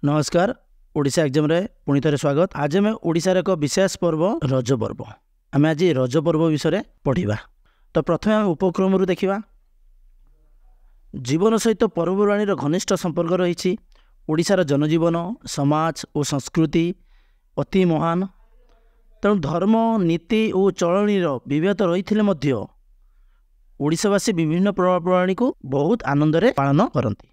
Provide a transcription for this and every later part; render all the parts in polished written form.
नमस्कार। ओडिशा एग्जाम रे पुणी थे स्वागत। आज आम ओडिशार एक विशेष पर्व रज पर्व। आम आज रज पर्व विषय पढ़ा। तो प्रथम आम उपक्रम देखा। जीवन सहित पर्वपर्वाणीर घनिष्ठ संपर्क रही। ओडिशार जनजीवन समाज और संस्कृति अति महान। तेणु धर्म नीति और चलणीर विभेद रही ओडिशावासी विभिन्न पर्वपर्वाणी को बहुत आनंद पालन करती।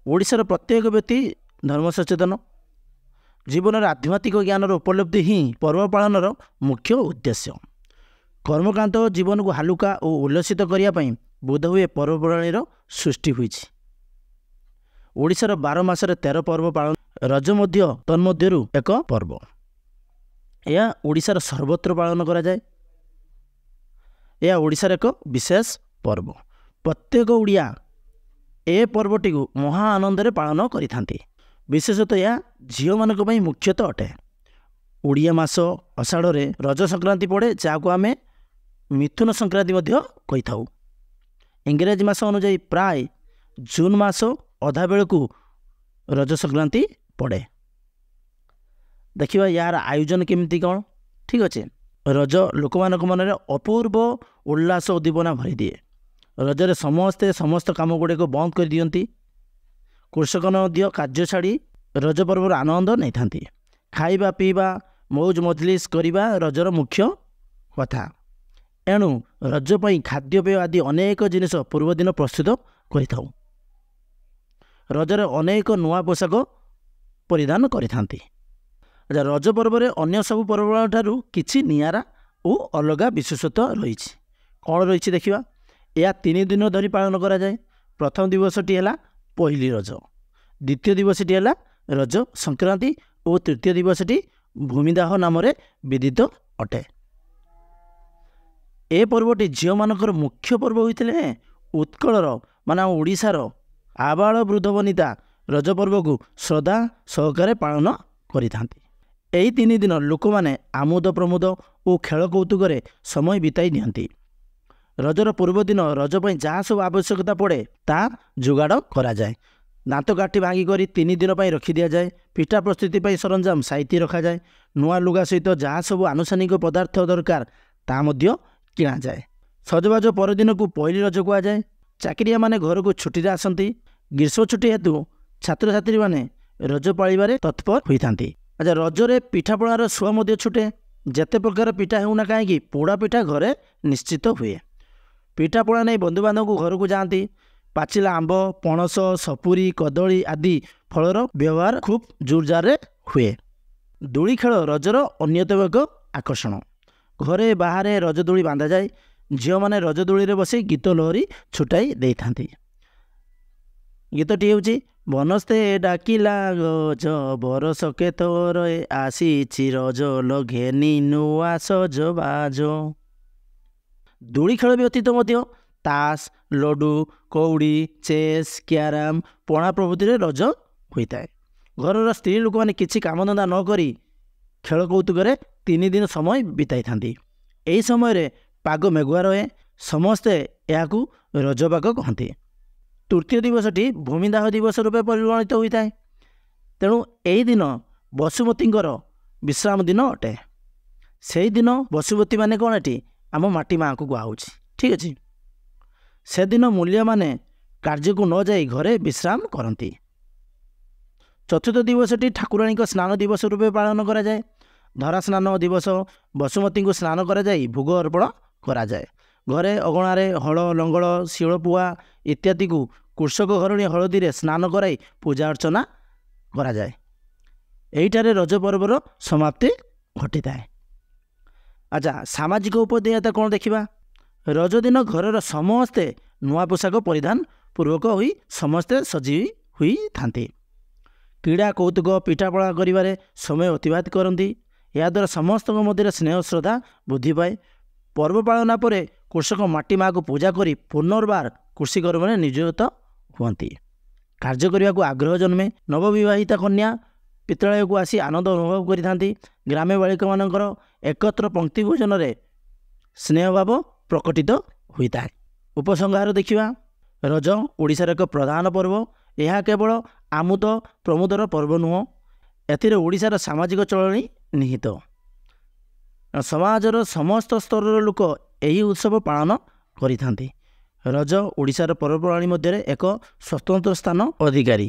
ओडिशार प्रत्येक व्यक्ति धर्म सचेतन। जीवन आध्यात्मिक ज्ञान उपलब्धि ही पर्व पालन मुख्य उद्देश्य। कर्मकांत जीवन को हालुका और उल्लसित करने बोध हुए पर्वपर्वाणीर सृष्टि हुई। ओडिशार 12 मासरे 13 पर्व पालन। रज मध्य तन्मध्यरु एक पर्व। यह ओडिशार सर्वत्र पालन करा जाए। यह ओडिशार एक विशेष पर्व। प्रत्येक ओडिया ए पर्वटी को महा आनंद पालन करिथांती। विशेषतः यह झील मानक पई मुख्यतः अटे। ओडिया मास अषाढ़ रे रज संक्रांति पड़े, जहाँ आम मिथुन संक्रांति कही थाउ। इंग्राजी मास अनुजाई प्राय जून मास अधा बेलू रज संक्रांति पड़े। देखिए यार आयोजन केमती कौन। ठीक अच्छे। रज लोक मानक मन में अपूर्व उल्लास उद्दीपना भरी दिए। रजरे समस्ते समस्त काम गुड़े को बंद कर दियंती। कृषक कार्य छाड़ी रज पर्वर आनंद नहीं था। खाइबा पीवा मौज मजलिस करवा रजर मुख्य कथा। एणु रजपाई खाद्यपेय आदि अनेक जिनिस पूर्व दिन प्रस्तुत करिथाउ। रजरे अनेक नुआ पोशाक परिधान करिथांती। रज पर्व में अन्य सब पर्व ठारू किछि नियारा और अलग विशेषता रही। कौन रही देखिए। यह 3 दिन धरी पालन करा जाए। प्रथम दिवसटी है पहली रज, द्वितीय दिवसटी है रज संक्रांति और तृतीय दिवसटी भूमिदाह नाम विदित अटे। ए पर्वटी झील मानकर मुख्य पर्व होते। उत्कलर माना ओडिशार आबाल वृद्ध वनिता रज पर्व को श्रद्धा सहकारे पालन करिथांती। एही 3 दिन लोक माने आमोद प्रमोद और खेल कौतुक समय बिताई नियंती। रजर पूर्व दिन रज पर जहाँ सब आवश्यकता पड़े ता जोगाड़ करा जाए। दांत काठी भांगी कर 3 दिन पर रखी दि जाए। पिठा प्रस्तुति पर सरंजाम साइती रखा जाए। नुआ लुगा सहित जहाँ सब आनुषानिक पदार्थ दरकार ता मध्य किणा जाए। सजबाज परदिन को पहली रज कह जाए। चाकरिया माने घर को छुट्टी आसती। ग्रीष्म छुट्टी हेतु छात्र छात्री माने रज पालिबारे तत्पर होइथांती। अच्छा, रजरे पिठापणार सुआ छुटे। जेते प्रकार पिठा होना कहीं पोड़ा पिठा घरे निश्चित हुए। पिठापणा नहीं बंधुबांधव को घर को जाती। पाचिला आंब पणस सपुरी कदली आदि फलर व्यवहार खूब जोरजार हुए। दोली खेल रजर अन्यतम एक आकर्षण। घरे बाहर रजदोली बांधा जाए। झील मैंने रजदोली बस गीत लहरी छुटाई दे था। गीतटी हूँ बनस्ते डाकिला गज बरस के तोर आसी रज लघेनी नुआ सजबाज। दोली खेल व्यतीत ताश लडू कौड़ी चेस क्याराम पणा प्रभृति रज होता है। घर स्त्री लोक मैंने किसी कामधंदा नक खेल कौतुक 3 दिन समय बिताई था। यही समय पाग मेघुआ रहे। समस्ते यह रजपाग कहते। तृतीय दिवसटी भूमिदाह दिवस रूपे परिगणित होता है। तेणु यही दिन वसुमतींकर विश्राम दिन अटे। से दिन वसुमती माने कौन एटी आम माटी माँ को कहुच्छी। ठीक अच्छे। से दिन मूल्य माने कार्य को न जाई घरे विश्राम करती। चतुर्थ दिवसटी ठाकुराणी स्नान दिवस रूपे पालन करा जाए। धरा स्नान दिवस वसुमती को स्नान करा जाए भोग अर्पण करा जाए। घरे अगणारे हल लंगल शिलपुआ इत्यादि को कृषक घरणी हलदी रे स्नान कराई पूजा अर्चना करा जाए। एहिठारे रज पर्वर समाप्ति घटी थाए। अच्छा, सामाजिक उपदेयता कौन देखा। रज दिन घर समस्ते नुआ पोशाक परिधान पूर्वक हुई समस्ते सजी हुई थांती। क्रीड़ा कौतुक पिठापणा करिबारे समय अतिबाहित करती। याद्वारा समस्त मध्य स्नेह श्रद्धा वृद्धि पाए। पर्व पालना पर कृषक माटी माँ को पूजा करी पुनर्बार कृषि कर्म में नियोजित हुअन्ति। कार्य करने को आग्रह जन्मे। नवविवाहिता कन्या पितृलय को आसी आनंद अनुभव करि। ग्राम्य बालिका मानकर एकत्र पंक्ति भोजन रे स्नेह भाव प्रकटित होता है। उपसंहार देखिए। रज ओडिशार एक प्रधान पर्व। ଏହା କେବଳ ଆମୋଦ ପ୍ରମୋଦର ପର୍ବ ନୁହଁ, ଏଥିରେ ଓଡ଼ିଶାର ସାମାଜିକ ଚଳଣି ନିହିତ। ସମାଜର ସମସ୍ତ ସ୍ତରର ଲୋକ ଏହି ଉତ୍ସବ ପାଳନ କରିଥାନ୍ତି। ରଜ ଓଡ଼ିଶାର ପର୍ବପର୍ବାଣି ମଧ୍ୟରେ ଏକ ସ୍ୱତନ୍ତ୍ର ସ୍ଥାନ ଅଧିକାରୀ।